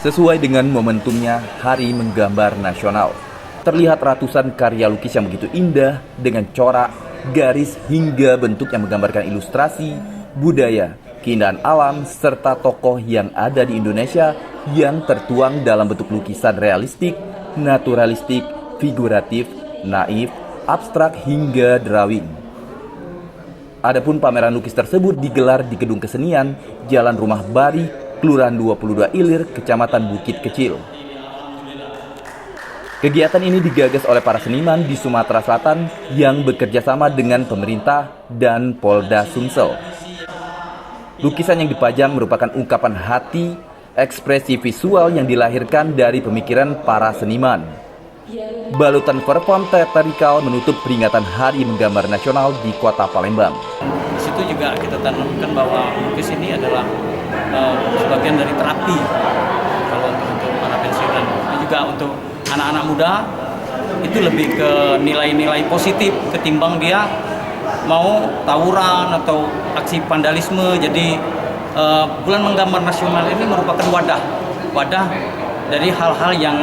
Sesuai dengan momentumnya Hari Menggambar Nasional, terlihat ratusan karya lukis yang begitu indah dengan corak, garis hingga bentuk yang menggambarkan ilustrasi, budaya, keindahan alam, serta tokoh yang ada di Indonesia yang tertuang dalam bentuk lukisan realistik, naturalistik, figuratif, naif, abstrak hingga drawing. Adapun pameran lukis tersebut digelar di Gedung Kesenian, Jalan Rumah Bari, Kelurahan 22 Ilir, Kecamatan Bukit Kecil. Kegiatan ini digagas oleh para seniman di Sumatera Selatan yang bekerja sama dengan pemerintah dan Polda Sumsel. Lukisan yang dipajang merupakan ungkapan hati, ekspresi visual yang dilahirkan dari pemikiran para seniman. Balutan perform teatrikal menutup peringatan Hari Menggambar Nasional di Kota Palembang. Di situ juga kita tanamkan bahwa lukis ini adalah sebagian dari terapi kalau untuk para pensiunan, dan juga untuk anak-anak muda itu lebih ke nilai-nilai positif ketimbang dia mau tawuran atau aksi vandalisme. Jadi Bulan Menggambar Nasional ini merupakan wadah dari hal-hal yang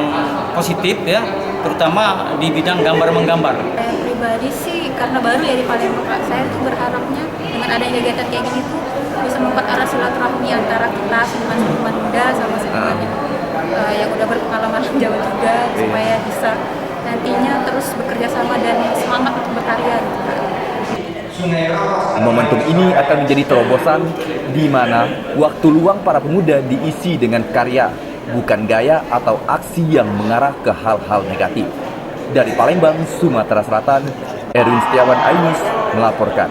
positif ya, terutama di bidang gambar menggambar. Saya pribadi sih karena baru ya di Palembang, saya tuh berharapnya dengan adanya kegiatan kayak gini tuh bisa membuat arah silaturahmi antara kita seniman-seniman muda sama seniman yang udah berpengalaman jauh juga, supaya bisa nantinya terus bekerja sama dan semangat untuk berkarya gitu kan. Momentum ini akan menjadi terobosan di mana waktu luang para pemuda diisi dengan karya, bukan gaya atau aksi yang mengarah ke hal-hal negatif. Dari Palembang, Sumatera Selatan, Erwin Setiawan Ainus melaporkan.